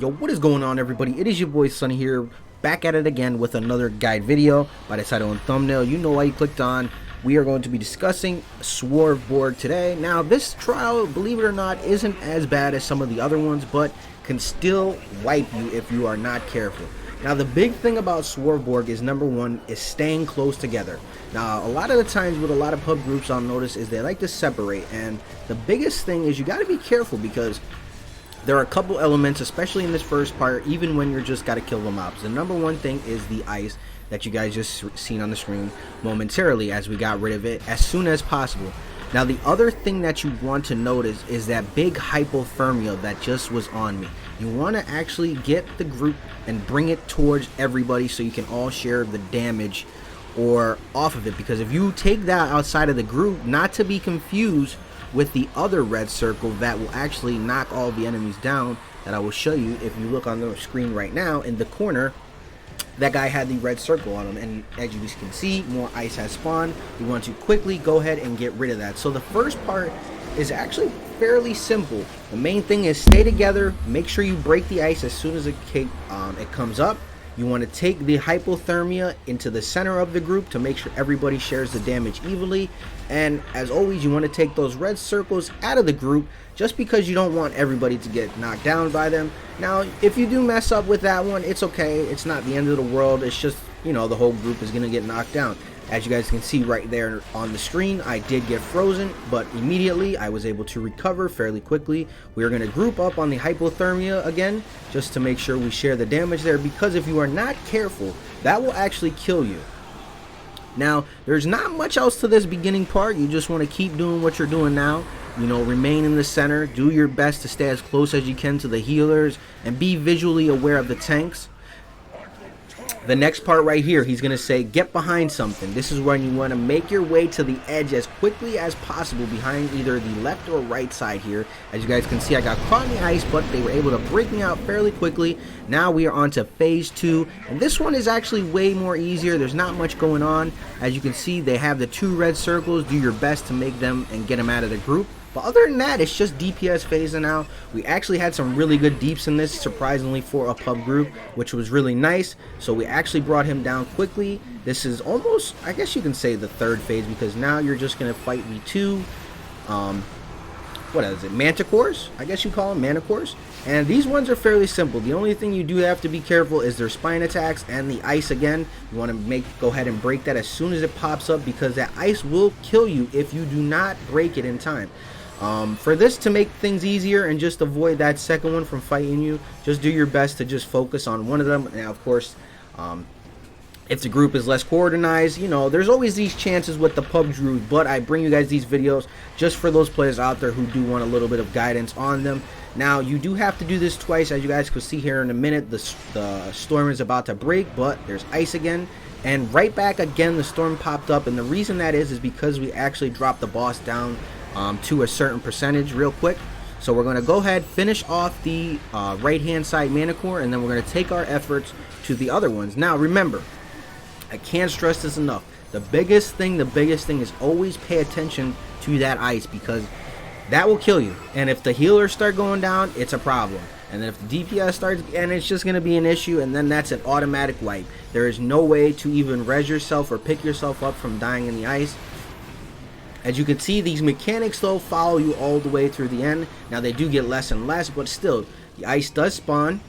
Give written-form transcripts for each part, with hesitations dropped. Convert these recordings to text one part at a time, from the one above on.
Yo, what is going on, everybody? It is your boy Sonny here, back at it again with another guide video. By the title and thumbnail, you know why you clicked on. We are going to be discussing Svardborg today. Now, this trial, believe it or not, isn't as bad as some of the other ones, but can still wipe you if you are not careful. Now, the big thing about Svardborg is, number one, is staying close together. Now, a lot of the times with a lot of pub groups, I'll notice, is they like to separate. And the biggest thing is you got to be careful, because there are a couple elements, especially in this first part, even when you're just got to kill the mobs. The number one thing is the ice that you guys just seen on the screen momentarily, as we got rid of it as soon as possible. Now, the other thing that you want to notice is that big hypothermia that just was on me. You want to actually get the group and bring it towards everybody so you can all share the damage or off of it, because if you take that outside of the group, not to be confused with the other red circle that will actually knock all the enemies down, that I will show you if you look on the screen right now. In the corner, that guy had the red circle on him, and as you can see, more ice has spawned. We want to quickly go ahead and get rid of that. So the first part is actually fairly simple. The main thing is stay together, make sure you break the ice as soon as it comes up. You want to take the hypothermia into the center of the group to make sure everybody shares the damage evenly. And as always, you want to take those red circles out of the group, just because you don't want everybody to get knocked down by them. Now, if you do mess up with that one, it's okay. It's not the end of the world. It's just, you know, the whole group is going to get knocked down. As you guys can see right there on the screen, I did get frozen, but immediately I was able to recover fairly quickly. We are going to group up on the hypothermia again, just to make sure we share the damage there, because if you are not careful, that will actually kill you. Now, there's not much else to this beginning part. You just want to keep doing what you're doing now. You know, remain in the center, do your best to stay as close as you can to the healers, and be visually aware of the tanks. The next part right here, he's going to say, get behind something. This is when you want to make your way to the edge as quickly as possible behind either the left or right side here. As you guys can see, I got caught in the ice, but they were able to break me out fairly quickly. Now we are on to phase 2, and this one is actually way more easier. There's not much going on. As you can see, they have the 2 red circles. Do your best to make them and get them out of the group. But other than that, it's just DPS phasing out. We actually had some really good deeps in this, surprisingly, for a pub group, which was really nice. So we actually brought him down quickly. This is almost, I guess you can say, the third phase, because now you're just going to fight the 2, what is it, manticores? I guess you call them manticores. And these ones are fairly simple. The only thing you do have to be careful is their spine attacks and the ice again. You want to go ahead and break that as soon as it pops up, because that ice will kill you if you do not break it in time. For this to make things easier and just avoid that second one from fighting you, just do your best to just focus on one of them. Now, of course, if the group is less coordinated, you know, there's always these chances with the pub group, but I bring you guys these videos just for those players out there who do want a little bit of guidance on them. Now, you do have to do this twice. As you guys can see here in a minute, the storm is about to break, but there's ice again. And right back again, the storm popped up, and the reason that is because we actually dropped the boss down to a certain percentage real quick. So we're going to go ahead, finish off the right hand side manicore, and then we're going to take our efforts to the other ones. Now remember, I can't stress this enough, the biggest thing is always pay attention to that ice, because that will kill you. And if the healers start going down, it's a problem. And then if the DPS starts, and it's just going to be an issue, and then that's an automatic wipe. There is no way to even res yourself or pick yourself up from dying in the ice. As you can see, these mechanics though follow you all the way through the end. Now they do get less and less, but still, the ice does spawn,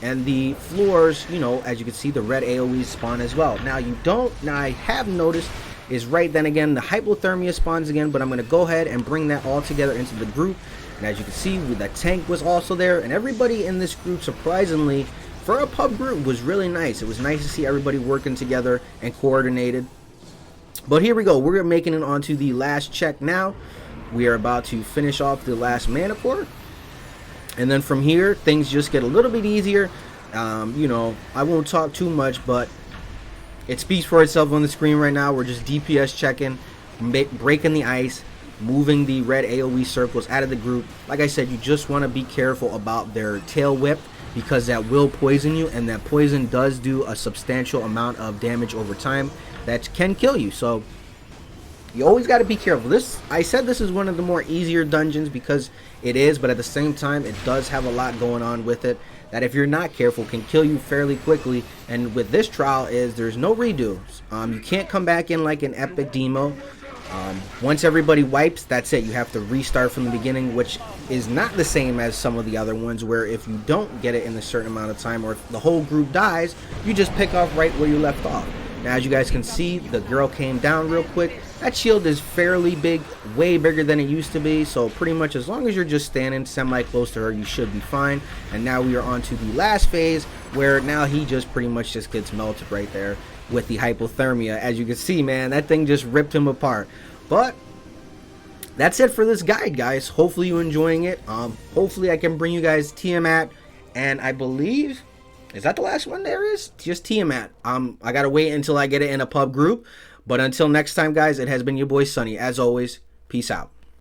and the floors, you know, as you can see, the red AoEs spawn as well. Now I have noticed is right then again, the hypothermia spawns again, but I'm going to go ahead and bring that all together into the group. And as you can see, the tank was also there, and everybody in this group, surprisingly, for a pub group, was really nice. It was nice to see everybody working together and coordinated. But here we go, we're making it onto the last check now. We are about to finish off the last manicore, and then from here things just get a little bit easier. You know, I won't talk too much, but it speaks for itself on the screen right now. We're just DPS checking, breaking the ice, moving the red AoE circles out of the group. Like I said, you just want to be careful about their tail whip, because that will poison you, and that poison does do a substantial amount of damage over time that can kill you. So you always got to be careful. I said this is one of the more easier dungeons because it is, but at the same time it does have a lot going on with it. that if you're not careful can kill you fairly quickly. And with this trial is there's no redos. You can't come back in like an epic demo. Once everybody wipes, that's it. You have to restart from the beginning, which is not the same as some of the other ones where if you don't get it in a certain amount of time or if the whole group dies, you just pick off right where you left off. Now, as you guys can see, the girl came down real quick. That shield is fairly big, way bigger than it used to be, so pretty much as long as you're just standing semi-close to her, you should be fine. And now we are on to the last phase, where now he just pretty much just gets melted right there with the hypothermia. As you can see, man, that thing just ripped him apart. But that's it for this guide, guys. Hopefully you're enjoying it. Hopefully I can bring you guys Tiamat, and I believe... is that the last one there is? Just Tiamat. I gotta wait until I get it in a pub group. But until next time, guys, it has been your boy Sonny. As always, peace out.